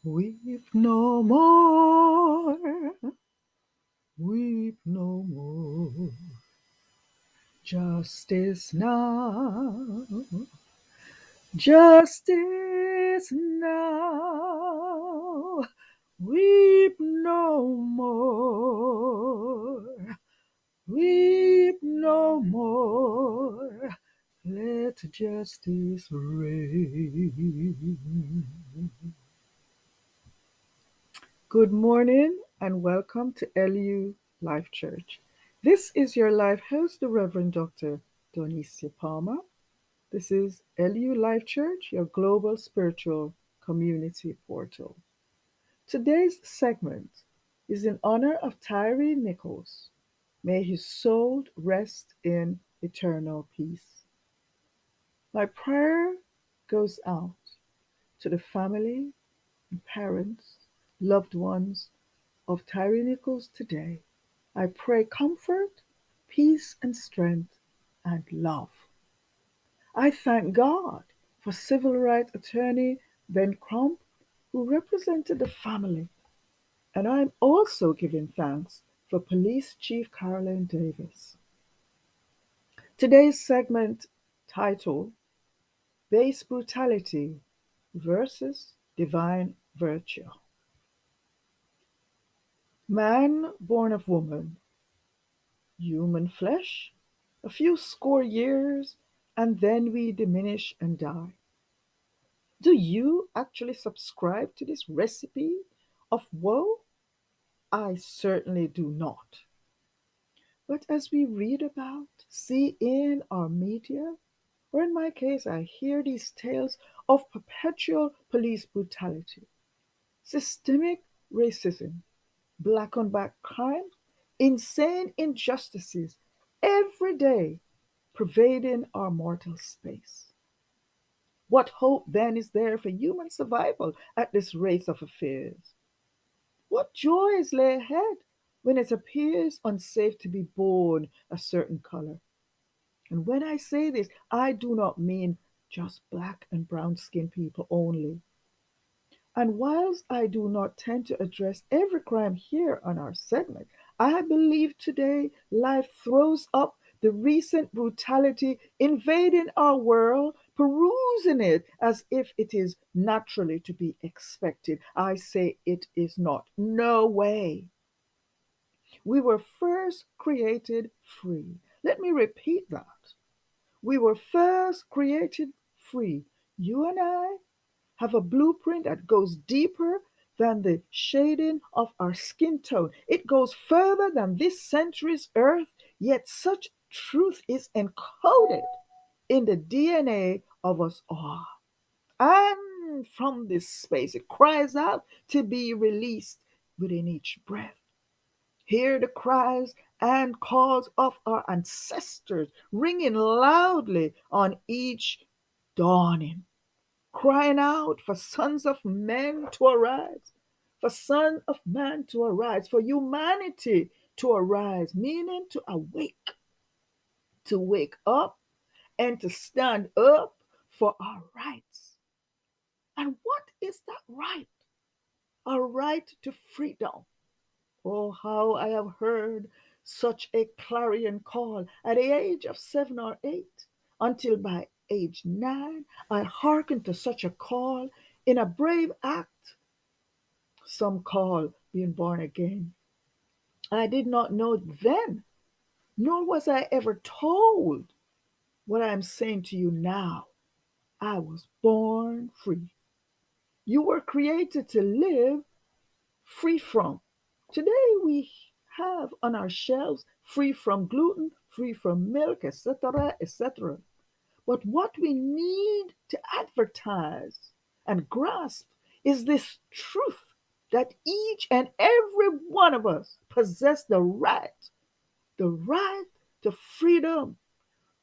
Weep no more, weep no more. Justice now, justice now. Weep no more, weep no more. Let justice reign. Good morning and welcome to LU Life Church. This is your life host, the Rev Dr Palmer. This is LU Life Church, your global spiritual community portal. Today's segment is in honor of Tyre Nichols. May his soul rest in eternal peace. My prayer goes out to the family and parents, loved ones of Tyre Nichols today. I pray comfort, peace, and strength and love. I thank God for civil rights attorney Ben Crump, who represented the family. And I'm also giving thanks for Police Chief Caroline Davis. Today's segment titled Base Brutality versus Divine Virtue. Man born of woman, human flesh, a few score years, and then we diminish and die. Do you actually subscribe to this recipe of woe? I certainly do not. But as we read about, see in our media, or in my case, I hear these tales of perpetual police brutality, systemic racism, black on black crime, insane injustices every day pervading our mortal space. What hope then is there for human survival at this rate of affairs? What joys lay ahead when it appears unsafe to be born a certain color? And when I say this, I do not mean just black and brown skinned people only. And whilst I do not tend to address every crime here on our segment, I believe today life throws up the recent brutality invading our world, perusing it as if it is naturally to be expected. I say it is not. No way. We were first created free. Let me repeat that. We were first created free. You and I have a blueprint that goes deeper than the shading of our skin tone. It goes further than this century's earth, yet such truth is encoded in the DNA of us all. And from this space, it cries out to be released within each breath. Hear the cries and calls of our ancestors ringing loudly on each dawning, crying out for sons of men to arise, for son of man to arise, for humanity to arise, meaning to wake up and to stand up for our rights. And what is that right? A right to freedom. Oh, how I have heard such a clarion call at the age of 7 or 8, until by age 9, I hearkened to such a call in a brave act, some call being born again. I did not know then, nor was I ever told what I am saying to you now. I was born free. You were created to live free from. Today we have on our shelves free from gluten, free from milk, etc., etc. But what we need to advertise and grasp is this truth that each and every one of us possess the right to freedom,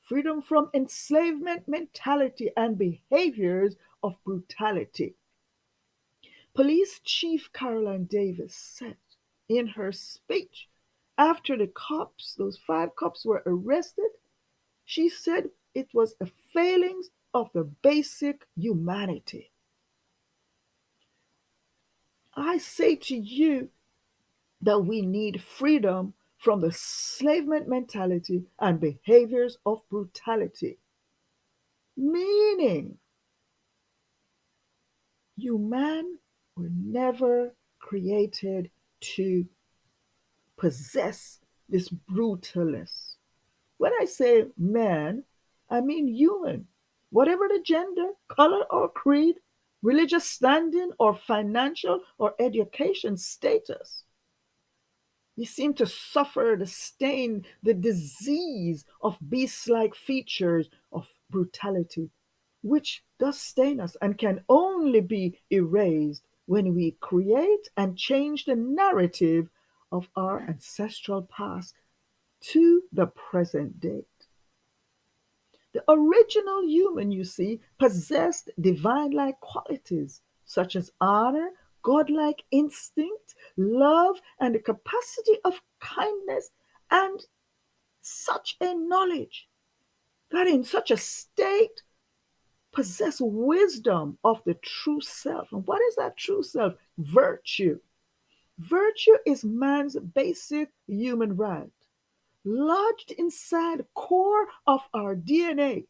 freedom from enslavement mentality and behaviors of brutality. Police Chief Caroline Davis said in her speech after those 5 cops were arrested, she said it was a failings of the basic humanity. I say to you that we need freedom from the enslavement mentality and behaviors of brutality. Meaning, you man were never created to possess this brutalness. When I say man, I mean human. Whatever the gender, color, or creed, religious standing, or financial or education status, we seem to suffer the stain, the disease of beast-like features of brutality, which does stain us and can only be erased when we create and change the narrative of our ancestral past to the present day. The original human, you see, possessed divine like qualities such as honor, godlike instinct, love, and the capacity of kindness, and such a knowledge that in such a state possess wisdom of the true self. And what is that true self? Virtue. Virtue is man's basic human right, lodged inside the core of our DNA.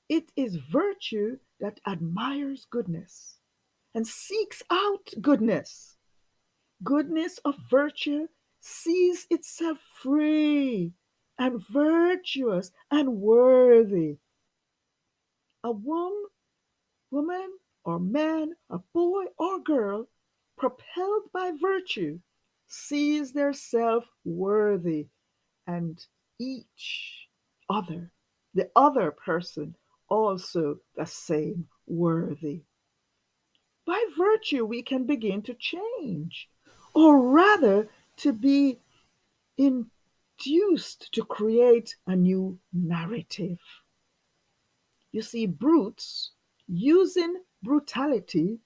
It is virtue that admires goodness and seeks out goodness. Goodness of virtue sees itself free and virtuous and worthy. A woman or man, a boy or girl, propelled by virtue, sees their self worthy and each other, the other person, also the same worthy. By virtue, we can begin to change, or rather, to be induced to create a new narrative. You see, brutes, using brutality,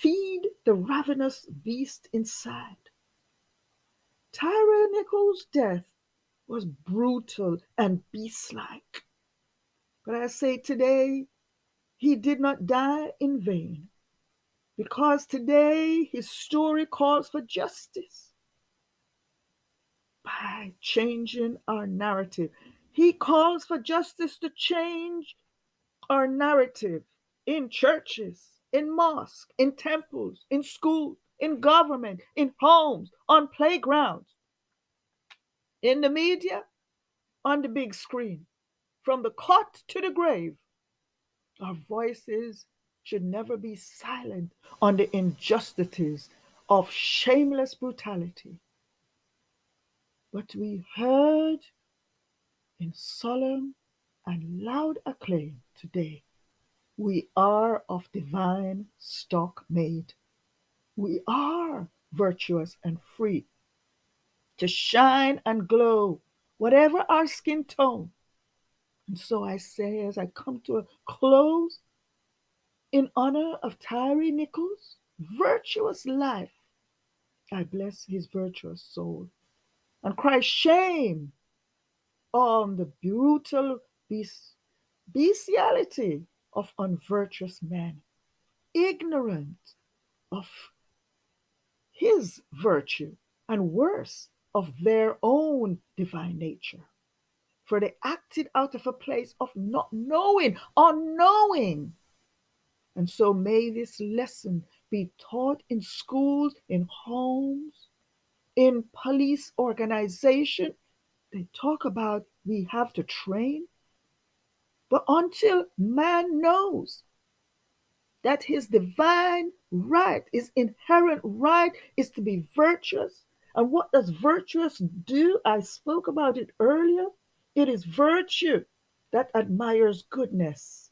feed the ravenous beast inside. Tyre Nichols' death was brutal and beast-like. But I say today, he did not die in vain, because today his story calls for justice by changing our narrative. He calls for justice to change our narrative in churches, in mosques, in temples, in schools, in government, in homes, on playgrounds, in the media, on the big screen, from the cot to the grave. Our voices should never be silent on the injustices of shameless brutality, but we heard in solemn and loud acclaim today. We are of divine stock made. We are virtuous and free to shine and glow, whatever our skin tone. And so I say, as I come to a close, in honor of Tyre Nichols' virtuous life, I bless his virtuous soul and cry shame on the brutal bestiality of unvirtuous men, ignorant of his virtue and worse, of their own divine nature. For they acted out of a place of not knowing, unknowing. And so may this lesson be taught in schools, in homes, in police organization. They talk about we have to train, but until man knows that his divine right, his inherent right is to be virtuous. And what does virtuous do? I spoke about it earlier. It is virtue that admires goodness.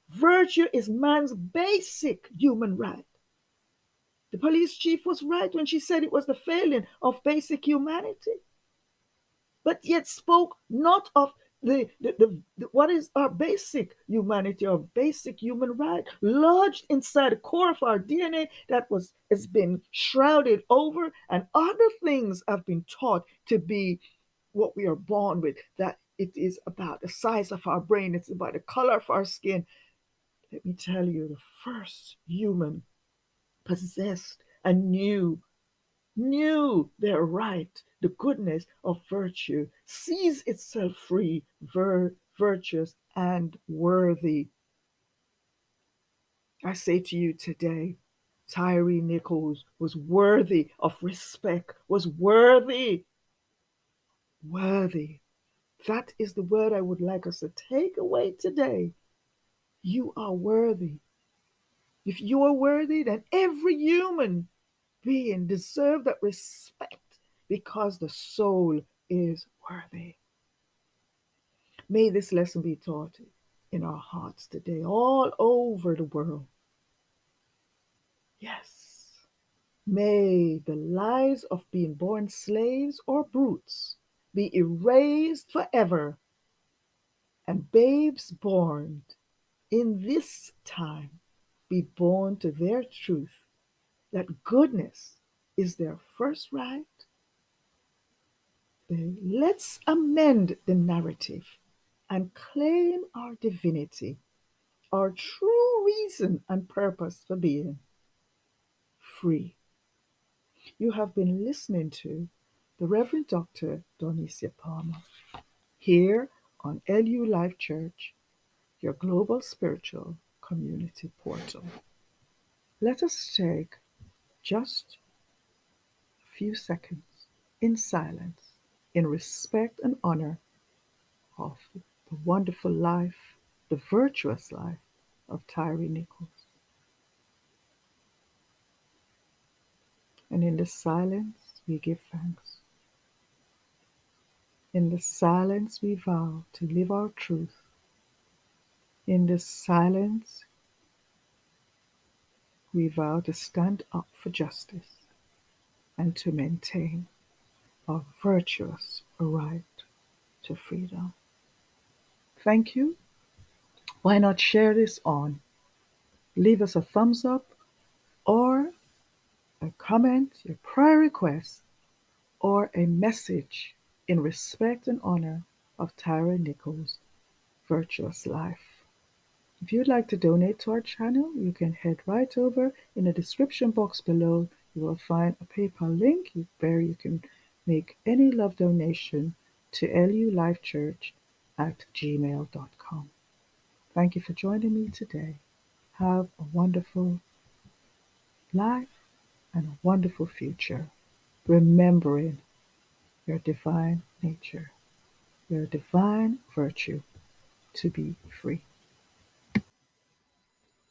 Virtue is man's basic human right. The police chief was right when she said it was the failing of basic humanity, but yet spoke not of what is our basic humanity, our basic human right, lodged inside the core of our DNA that has been shrouded over, and other things have been taught to be what we are born with, that it is about the size of our brain, it's about the color of our skin. Let me tell you, the first human possessed and knew their right, the goodness of virtue, sees itself free, virtuous, and worthy. I say to you today, Tyre Nichols was worthy of respect, was worthy. That is the word I would like us to take away today. You are worthy. If you are worthy, then every human being deserves that respect because the soul is worthy. May this lesson be taught in our hearts today, all over the world. Yes. May the lies of being born slaves or brutes be erased forever, and babes born in this time be born to their truth that goodness is their first right. Let's amend the narrative and claim our divinity, our true reason and purpose for being free. You have been listening to the Rev Dr Palmer here on LU Life Church, your global spiritual community portal. Let us take just a few seconds in silence, in respect and honor of the wonderful life, the virtuous life of Tyre Nichols. And in the silence, we give thanks. In the silence, we vow to live our truth. In the silence, we vow to stand up for justice and to maintain our virtuous right to freedom. Thank you. Why not share this on? Leave us a thumbs up or a comment, your prayer request, or a message in respect and honor of Tyre Nichols' virtuous life. If you'd like to donate to our channel, you can head right over in the description box below. You will find a PayPal link where you can make any love donation to lulifechurch@gmail.com. Thank you for joining me today. Have a wonderful life and a wonderful future, remembering your divine nature, your divine virtue to be free.